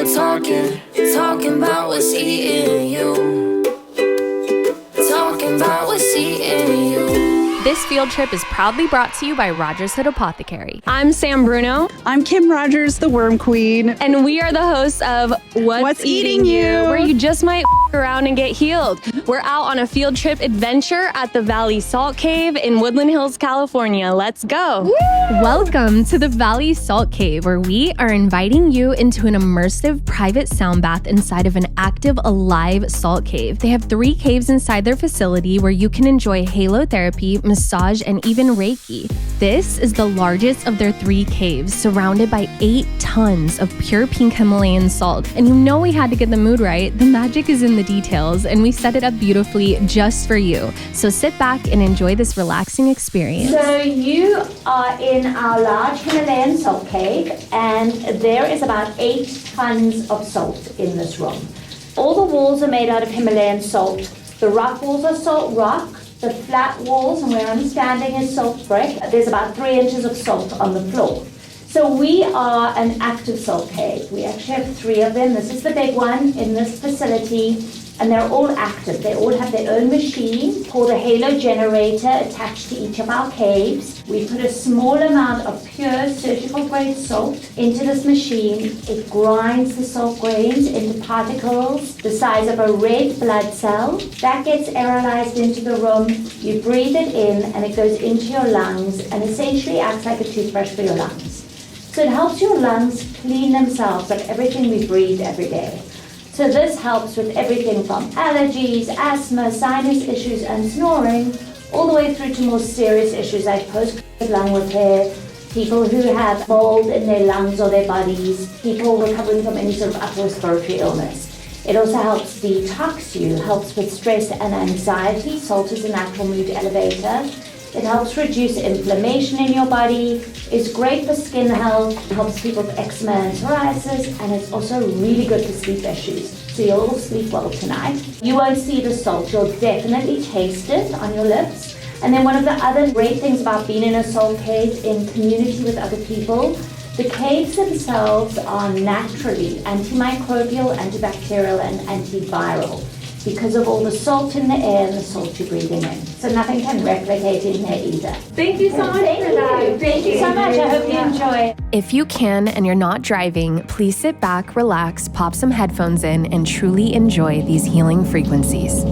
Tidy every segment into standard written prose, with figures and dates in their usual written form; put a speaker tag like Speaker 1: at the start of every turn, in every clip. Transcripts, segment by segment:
Speaker 1: we're talking about what's eating you. Talking about what's eating you.
Speaker 2: This field trip is proudly brought to you by RogersHood Apothecary.
Speaker 3: I'm Sam Bruno.
Speaker 4: I'm Kim Rogers, the Worm Queen.
Speaker 3: And we are the hosts of What's Eating You, where you just might around and get healed. We're out on a field trip adventure at the Valley Salt Cave in Woodland Hills, California. Let's go.
Speaker 2: Woo! Welcome to the Valley Salt Cave, where we are inviting you into an immersive private sound bath inside of an active, alive salt cave. They have 3 caves inside their facility where you can enjoy halotherapy, massage, and even Reiki. This is the largest of their 3 caves, surrounded by 8 tons of pure pink Himalayan salt. And you know we had to get the mood right. The magic is in the details, and we set it up beautifully just for you. So sit back and enjoy this relaxing experience.
Speaker 5: So you are in our large Himalayan salt cave, and there is about 8 tons of salt in this room. All the walls are made out of Himalayan salt. The rock walls are salt rock. The flat walls, and where I'm standing, is salt brick. There's about 3 inches of salt on the floor. So we are an active salt cave. We actually have 3 of them. This is the big one in this facility, and they're all active. They all have their own machine called a halo generator attached to each of our caves. We put a small amount of pure surgical grade salt into this machine. It grinds the salt grains into particles the size of a red blood cell. That gets aerolized into the room. You breathe it in, and it goes into your lungs and essentially acts like a toothbrush for your lungs. So it helps your lungs clean themselves of everything we breathe every day. So this helps with everything from allergies, asthma, sinus issues, and snoring, all the way through to more serious issues like post-COVID lung repair, people who have mold in their lungs or their bodies, people recovering from any sort of upper respiratory illness. It also helps detox you, helps with stress and anxiety. Salt is a natural mood elevator. It helps reduce inflammation in your body, is great for skin health, helps people with eczema and psoriasis, and it's also really good for sleep issues. So you'll all sleep well tonight. You won't see the salt, you'll definitely taste it on your lips. And then one of the other great things about being in a salt cave in community with other people, the caves themselves are naturally antimicrobial, antibacterial, and antiviral, because of all the salt in the air and the salt you're breathing in. So nothing can replicate in there either.
Speaker 3: Thank you so much for that.
Speaker 5: Thank you so much. I hope you enjoy.
Speaker 2: If you can and you're not driving, please sit back, relax, pop some headphones in, and truly enjoy these healing frequencies.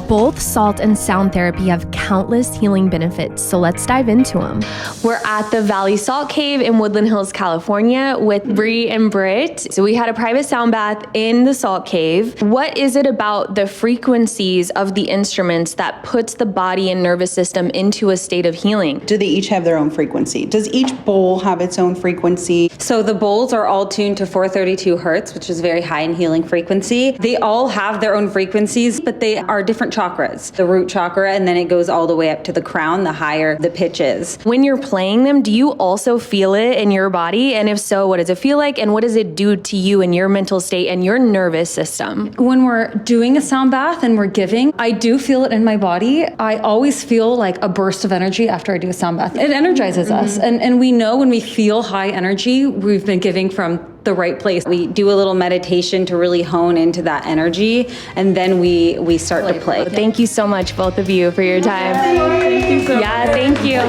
Speaker 2: Both salt and sound therapy have countless healing benefits, so let's dive into them.
Speaker 3: We're at the Valley Salt Cave in Woodland Hills, California with Bree and Britt. So we had a private sound bath in the Salt Cave. What is it about the frequencies of the instruments that puts the body and nervous system into a state of healing?
Speaker 4: Do they each have their own frequency? Does each bowl have its own frequency?
Speaker 6: So the bowls are all tuned to 432 hertz, which is very high in healing frequency. They all have their own frequencies, but they are different chakras. The root chakra, and then it goes all the way up to the crown, the higher the pitch is.
Speaker 3: When you're playing them, do you also feel it in your body? And if so, what does it feel like? And what does it do to you and your mental state and your nervous system?
Speaker 6: When we're doing a sound bath and we're giving, I do feel it in my body. I always feel like a burst of energy after I do a sound bath. It energizes us. And we know when we feel high energy, we've been giving from the right place. We do a little meditation to really hone into that energy, and then we start to play.
Speaker 3: Thank you so much, both of you, for your time. Thank you.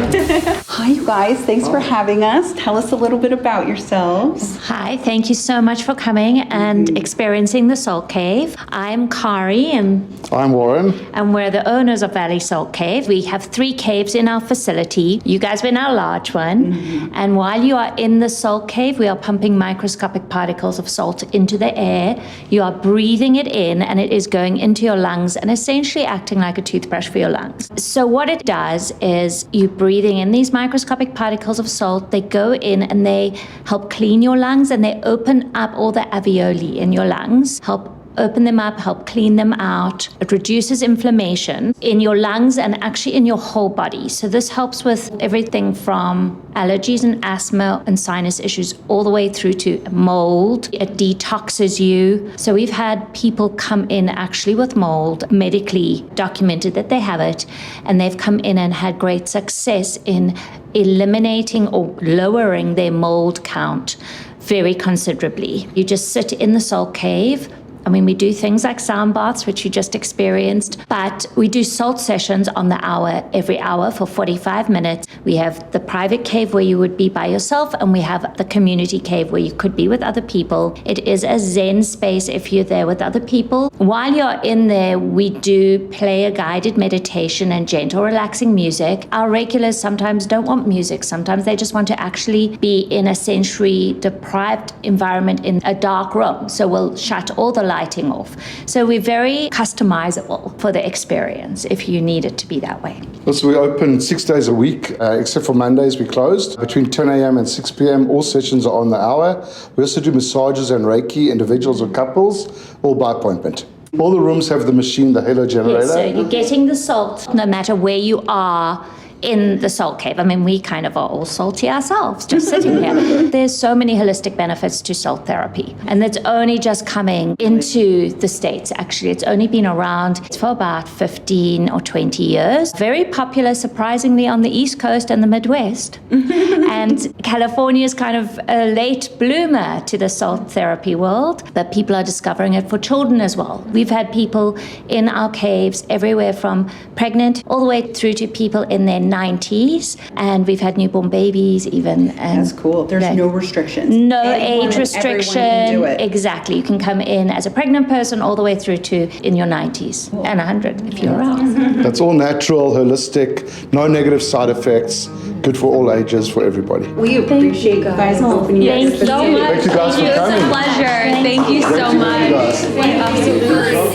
Speaker 4: Hi, you guys. Thanks for having us. Tell us a little bit about yourselves.
Speaker 7: Hi, thank you so much for coming and experiencing the Salt Cave. I'm Kari and
Speaker 8: I'm Warren.
Speaker 7: we're the owners of Valley Salt Cave. We have 3 caves in our facility. You guys were in our large one. And while you are in the Salt Cave, we are pumping microscopic particles of salt into the air. You are breathing it in and it is going into your lungs and essentially acting like a toothbrush for your lungs. So what it does is you breathing in these microscopic particles of salt, they go in and they help clean your lungs and they open up all the alveoli in your lungs, help open them up, help clean them out. It reduces inflammation in your lungs and actually in your whole body. So this helps with everything from allergies and asthma and sinus issues all the way through to mold. It detoxes you. So we've had people come in actually with mold, medically documented that they have it, and they've come in and had great success in eliminating or lowering their mold count very considerably. You just sit in the Salt Cave. I mean, we do things like sound baths, which you just experienced, but we do salt sessions on the hour, every hour for 45 minutes. We have the private cave where you would be by yourself, and we have the community cave where you could be with other people. It is a Zen space if you're there with other people. While you're in there, we do play a guided meditation and gentle, relaxing music. Our regulars sometimes don't want music. Sometimes they just want to actually be in a sensory deprived environment in a dark room. So we'll shut all the lighting off. So we're very customizable for the experience if you need it to be that way.
Speaker 8: So we open 6 days a week, except for Mondays we closed. Between 10 a.m. and 6 p.m. all sessions are on the hour. We also do massages and Reiki, individuals or couples, all by appointment. All the rooms have the machine, the halo generator.
Speaker 7: Yes, so you're getting the salt no matter where you are in the Salt Cave. I mean, we kind of are all salty ourselves, just sitting here. There's so many holistic benefits to salt therapy, and it's only just coming into the States, actually. It's only been around for about 15 or 20 years. Very popular, surprisingly, on the East Coast and the Midwest. And California is kind of a late bloomer to the salt therapy world, but people are discovering it for children as well. We've had people in our caves everywhere from pregnant all the way through to people in their 90s, and we've had newborn babies even. And
Speaker 4: That's cool. There's no restrictions.
Speaker 7: No
Speaker 4: Anyone
Speaker 7: age
Speaker 4: and
Speaker 7: restriction.
Speaker 4: everyone can do it.
Speaker 7: Exactly. You can come in as a pregnant person all the way through to in your 90s and 100 if you're around.
Speaker 8: That's all natural, holistic, no negative side effects, good for all ages, for everybody.
Speaker 4: We appreciate you guys opening your
Speaker 3: Thank you so
Speaker 4: facility.
Speaker 3: much.
Speaker 8: Thank you guys for
Speaker 3: It's
Speaker 8: coming.
Speaker 3: a pleasure. Thank you so
Speaker 8: Thank you
Speaker 3: much.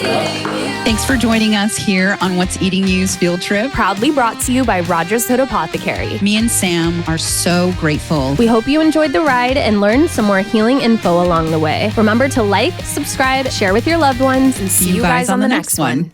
Speaker 8: guys.
Speaker 9: Thanks for joining us here on What's Eating You's field trip.
Speaker 2: Proudly brought to you by RogersHood Apothecary.
Speaker 9: Me and Sam are so grateful.
Speaker 2: We hope you enjoyed the ride and learned some more healing info along the way. Remember to like, subscribe, share with your loved ones, and see you guys on the next one.